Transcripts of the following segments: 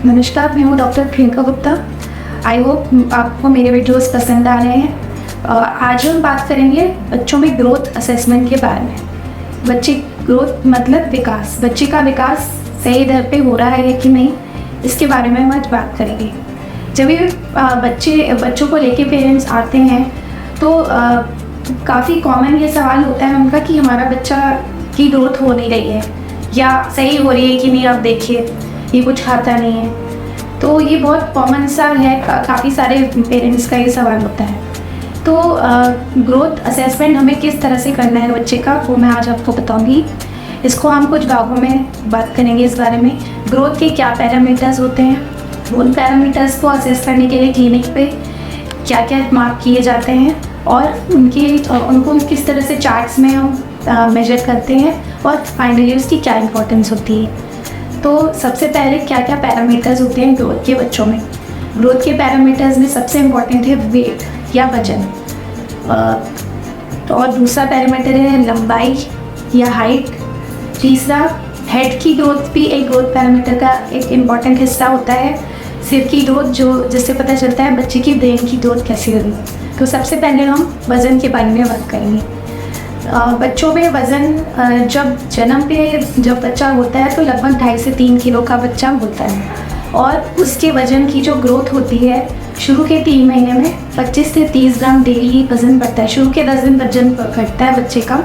नमस्कार, मैं हूँ doctor Priyanka Gupta. I hope आपको मेरे वीडियोस पसंद आ रहे हैं। आज हम बात करेंगे बच्चों में ग्रोथ असेसमेंट के बारे में। बच्चे ग्रोथ मतलब विकास, बच्चे का विकास सही दर पे हो रहा है कि नहीं, इसके बारे में हम आज बात करेंगे। जब भी बच्चों को लेके पेरेंट्स आते हैं तो काफ़ी कॉमन ये सवाल होता है उनका कि हमारा बच्चा की ग्रोथ हो नहीं रही है या सही हो रही है कि नहीं, आप देखिए ये कुछ खाता नहीं है। तो ये बहुत कॉमन सा है, काफ़ी सारे पेरेंट्स का ये सवाल होता है। तो ग्रोथ असेसमेंट हमें किस तरह से करना है बच्चे का, वो मैं आज आपको बताऊंगी। इसको हम कुछ भागों में बात करेंगे इस बारे में। ग्रोथ के क्या पैरामीटर्स होते हैं, उन पैरामीटर्स को असेस करने के लिए क्लिनिक पे क्या क्या मार्क किए जाते हैं और उनको किस तरह से चार्ट्स में हम मेजर करते हैं और फाइनली उसकी क्या इंपॉर्टेंस होती है। तो सबसे पहले क्या क्या पैरामीटर्स होते हैं ग्रोथ के बच्चों में। ग्रोथ के पैरामीटर्स में सबसे इम्पॉर्टेंट है वेट या वजन, और दूसरा पैरामीटर है लंबाई या हाइट। तीसरा हेड की ग्रोथ भी एक ग्रोथ पैरामीटर का एक इम्पॉर्टेंट हिस्सा होता है। सिर की ग्रोथ, जो जिससे पता चलता है बच्चे की ब्रेन की ग्रोथ कैसी हो रही है। तो सबसे पहले हम वज़न के बारे में बात करेंगे। बच्चों में वज़न जब जन्म पे जब बच्चा होता है तो लगभग 2.5 से 3 किलो का बच्चा होता है, और उसके वज़न की जो ग्रोथ होती है शुरू के 3 महीने में 25 से 30 ग्राम डेली वज़न बढ़ता है। शुरू के 10 दिन वजन घटता है बच्चे का,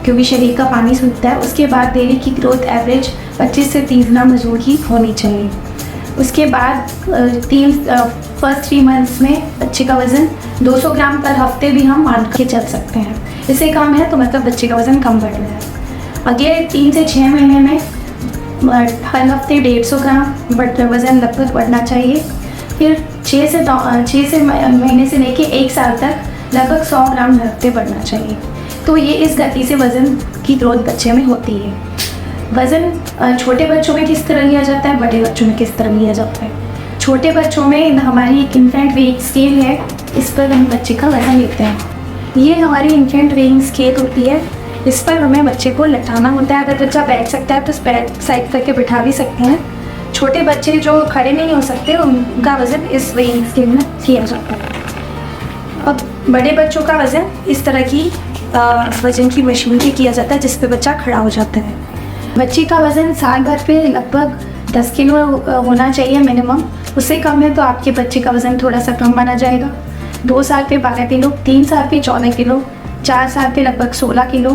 क्योंकि शरीर का पानी सूखता है। उसके बाद डेली की ग्रोथ एवरेज 25 से 30 ग्राम वजन की होनी चाहिए। उसके बाद फर्स्ट 3 मंथ्स में बच्चे का वज़न 200 ग्राम पर हफ्ते भी हम मान के चल सकते हैं। इससे कम है तो मतलब बच्चे का वज़न कम बढ़ रहा है। अगले 3 से 6 महीने में हर हफ्ते 150 ग्राम वज़न लगभग बढ़ना चाहिए। फिर 6 महीने से लेके 1 साल तक लगभग 100 ग्राम हर हफ्ते बढ़ना चाहिए। तो ये इस गति से वज़न की ग्रोथ बच्चे में होती है। वज़न छोटे बच्चों में किस तरह लिया जाता है, बड़े बच्चों में किस तरह लिया जाता है। छोटे बच्चों में हमारी एक इन्फेंट वेइंग स्केल है, इस पर हम बच्चे का वज़न लेते हैं। ये हमारी इन्फेंट वेइंग स्केल होती है, इस पर हमें बच्चे को लटाना होता है। अगर बच्चा बैठ सकता है तो पैर साइड करके बिठा भी सकते हैं। छोटे बच्चे जो खड़े नहीं हो सकते उनका वज़न इस वेइंग स्केल में किया जाता है। अब बड़े बच्चों का वज़न इस तरह की वज़न की मशीन पे किया जाता है, जिस पे बच्चा खड़ा हो जाता है। बच्चे का वज़न साल भर पे लगभग 10 किलो होना चाहिए मिनिमम। उससे कम है तो आपके बच्चे का वज़न थोड़ा सा कम माना जाएगा। 2 साल पे 12 किलो, 3 साल पे 14 किलो, 4 साल पे लगभग 16 किलो,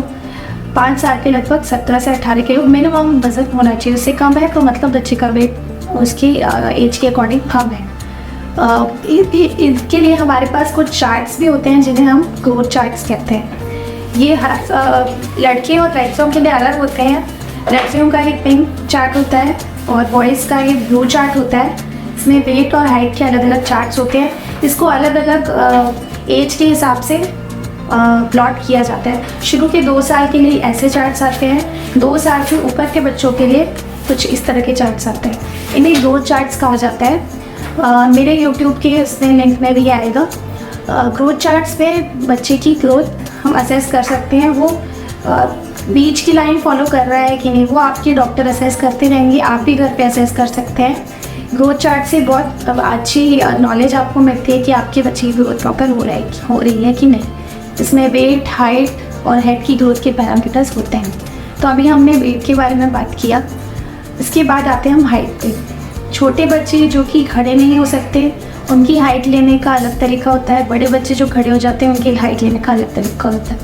5 साल पे लगभग 17 से 18 किलो मिनिमम वज़न होना चाहिए। उससे कम है तो मतलब बच्चे का वेट उसकी एज के अकॉर्डिंग कम है। इसके लिए हमारे पास कुछ चार्ट्स भी होते हैं जिन्हें हम ग्रोथ चार्ट्स कहते हैं। ये लड़के और लड़कियों के लिए अलग होते हैं। लड़कियों का एक पिंक चार्ट होता है और बॉयज़ का एक ब्लू चार्ट होता है। इसमें वेट और हाइट के अलग अलग चार्ट्स होते हैं। इसको अलग अलग एज के हिसाब से प्लॉट किया जाता है। शुरू के 2 साल के लिए ऐसे चार्ट्स आते हैं, 2 साल से ऊपर के बच्चों के लिए कुछ इस तरह के चार्ट्स आते हैं। इन्हें ग्रोथ चार्ट्स कहा जाता है। मेरे यूट्यूब के इसमें लिंक में भी आएगा। ग्रोथ चार्ट्स पे बच्चे की ग्रोथ हम असेस कर सकते हैं। वो बीच की लाइन फॉलो कर रहा है कि नहीं, वो आपके डॉक्टर असेस करते रहेंगे। आप भी घर पे असेस कर सकते हैं। ग्रोथ चार्ट से बहुत अच्छी नॉलेज आपको मिलती है कि आपके बच्चे की ग्रोथ प्रॉपर हो रही है कि नहीं। इसमें वेट, हाइट और हेड की ग्रोथ के पैरामीटर्स होते हैं। तो अभी हमने वेट के बारे में बात किया। इसके बाद आते हैं हम हाइट पे। छोटे बच्चे जो कि खड़े नहीं हो सकते, उनकी हाइट लेने का अलग तरीका होता है। बड़े बच्चे जो खड़े हो जाते हैं उनकी हाइट लेने का अलग तरीका होता है,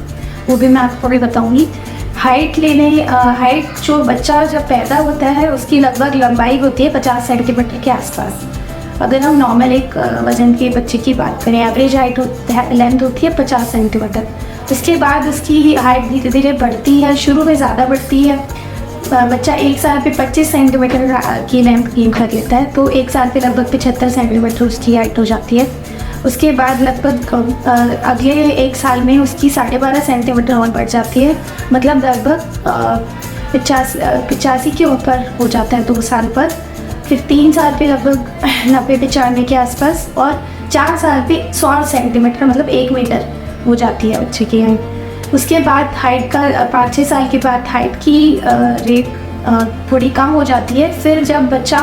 वो भी मैं आपको भी बताऊँगी। हाइट जो बच्चा जब पैदा होता है उसकी लगभग लंबाई होती है 50 सेंटीमीटर के आसपास। अगर हम नॉर्मल एक वज़न के बच्चे की बात करें, एवरेज हाइट लेंथ होती है 50 सेंटीमीटर। उसके बाद उसकी हाइट धीरे धीरे बढ़ती है, शुरू में ज़्यादा बढ़ती है। बच्चा 1 साल पे 25 सेंटीमीटर की लेंथ गेन कर लेता है, तो 1 साल पे लगभग 75 सेंटीमीटर उसकी हाइट हो जाती है। उसके बाद लगभग अगले 1 साल में उसकी 12.5 सेंटीमीटर और बढ़ जाती है, मतलब लगभग 85 के ऊपर हो जाता है 2 साल पर। फिर 3 साल पे लगभग 90-95 के आसपास, और 4 साल पे 100 सेंटीमीटर मतलब 1 मीटर हो जाती है बच्चे की हाइट। उसके बाद हाइट का 5-6 साल के बाद हाइट की रेट थोड़ी कम हो जाती है। फिर जब बच्चा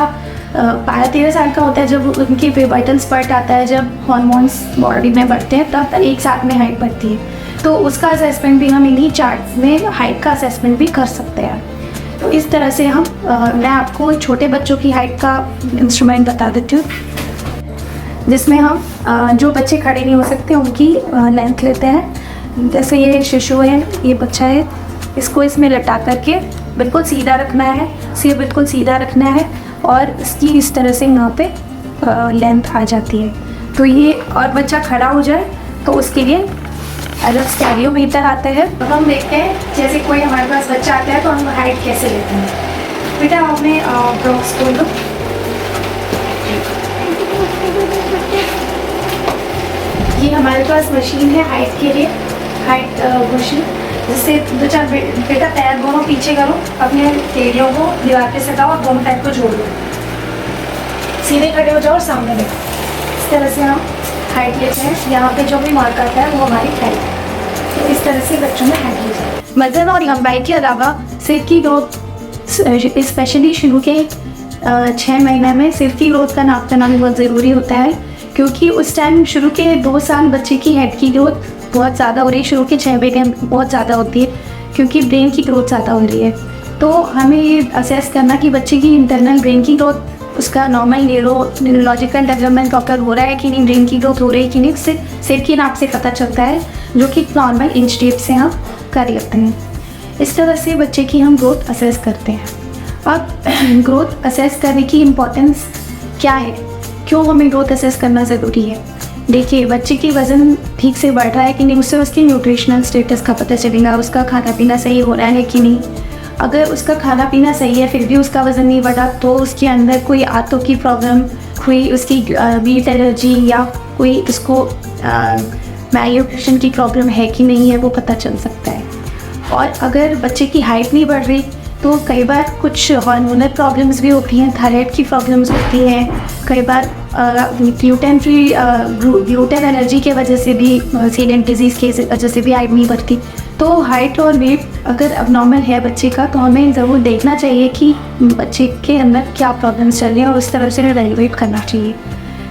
12-13 साल का होता है जब उनकी प्यूबर्टल स्पर्ट आता है, जब हार्मोन्स बॉडी में बढ़ते हैं, तब एक साथ में हाइट बढ़ती है। तो उसका असेसमेंट भी हम इन्हीं चार्ट्स में हाइट का असेसमेंट भी कर सकते हैं। तो इस तरह से हम मैं आपको छोटे बच्चों की हाइट का इंस्ट्रूमेंट बता देती हूँ, जिसमें हम जो बच्चे खड़े नहीं हो सकते उनकी लेंथ लेते हैं। जैसे ये शिशु है, ये बच्चा है, इसको इसमें लटा करके बिल्कुल सीधा रखना है, सिर बिल्कुल सीधा रखना है और इसकी इस तरह से यहाँ पे लेंथ आ जाती है। तो ये और बच्चा खड़ा हो जाए तो उसके लिए अलग स्टेरियोमीटर आता है। तो हम देखते हैं जैसे कोई हमारे पास बच्चा आता है तो हम हाइट कैसे लेते हैं। बेटा आपने ब्लॉक्स खोल लो। ये हमारे पास मशीन है हाइट के लिए, हाइट मशीन, जिससे बेटा पैर दोनों पीछे करो, अपने एड़ियों को दीवार पे सटाओ और दोनों पैर को जोड़ लो, सीधे खड़े हो जाओ और सामने देखो। इस तरह से हम हाइट लेते हैं। यहाँ पे जो भी मार्क आता है वो हमारी हाइट है। तो इस तरह से बच्चों में हाइट लेते हैं। वजन और लंबाई के अलावा सिर की ग्रोथ, स्पेशली शुरू के 6 महीने में सिर की ग्रोथ का नाप करना भी बहुत ज़रूरी होता है, क्योंकि उस टाइम शुरू के 2 साल बच्चे की हेड की ग्रोथ बहुत ज़्यादा हो रही है। शुरू के 6 महीने बहुत ज़्यादा होती है क्योंकि ब्रेन की ग्रोथ ज़्यादा हो रही है। तो हमें ये असेस करना कि बच्चे की इंटरनल ब्रेन की ग्रोथ, उसका नॉर्मल न्यूरोलॉजिकल डेवलपमेंट प्रॉपर हो रहा है कि नहीं, ब्रेन की ग्रोथ हो रही है कि नहीं, उससे सिर की नाप से पता चलता है, जो कि नॉर्मल इंच टेप से हम कर लेते हैं। इस तरह से बच्चे की हम ग्रोथ असेस करते हैं। अब ग्रोथ असेस करने की इम्पोर्टेंस क्या है, क्यों हमें ग्रोथ असेस करना ज़रूरी है। देखिए, बच्चे की वज़न ठीक से बढ़ रहा है कि नहीं, उससे उसकी न्यूट्रिशनल स्टेटस का पता चलेगा, उसका खाना पीना सही हो रहा है कि नहीं। अगर उसका खाना पीना सही है फिर भी उसका वज़न नहीं बढ़ा तो उसके अंदर कोई आंतों की प्रॉब्लम, कोई उसकी वीट एलर्जी या कोई उसको मैल्यूट्रिशन की प्रॉब्लम है कि नहीं है, वो पता चल सकता है। और अगर बच्चे की हाइट नहीं बढ़ रही तो कई बार कुछ हार्मोनल प्रॉब्लम्स भी होती हैं, थायराइड की प्रॉब्लम्स होती हैं, कई बार ग्लूटेन एलर्जी के वजह से भी, सीलिएक डिजीज़ की वजह से भी हाइट नहीं बढ़ती। तो हाइट और वेट अगर अबनॉर्मल है बच्चे का तो हमें ज़रूर देखना चाहिए कि बच्चे के अंदर क्या प्रॉब्लम्स चल रही हैं और उस तरह से रेगुलेट करना चाहिए।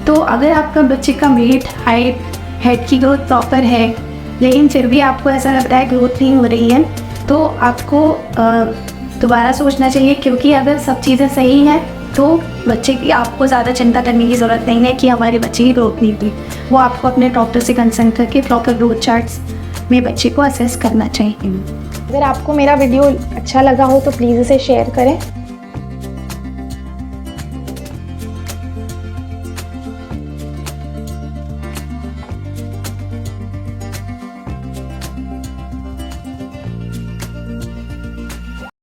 तो अगर आपका बच्चे का वेट, हाइट, हेड की ग्रोथ प्रॉपर है लेकिन फिर भी आपको ऐसा लगता है ग्रोथ नहीं हो रही है, तो आपको दोबारा सोचना चाहिए, क्योंकि अगर सब चीज़ें सही हैं तो बच्चे की आपको ज़्यादा चिंता करने की ज़रूरत नहीं है कि हमारे बच्चे की ग्रोथ नहीं हुई। वो आपको अपने डॉक्टर से कंसल्ट करके प्रॉपर ग्रोथ चार्ट्स में बच्चे को असेस करना चाहिए। अगर आपको मेरा वीडियो अच्छा लगा हो तो प्लीज़ इसे शेयर करें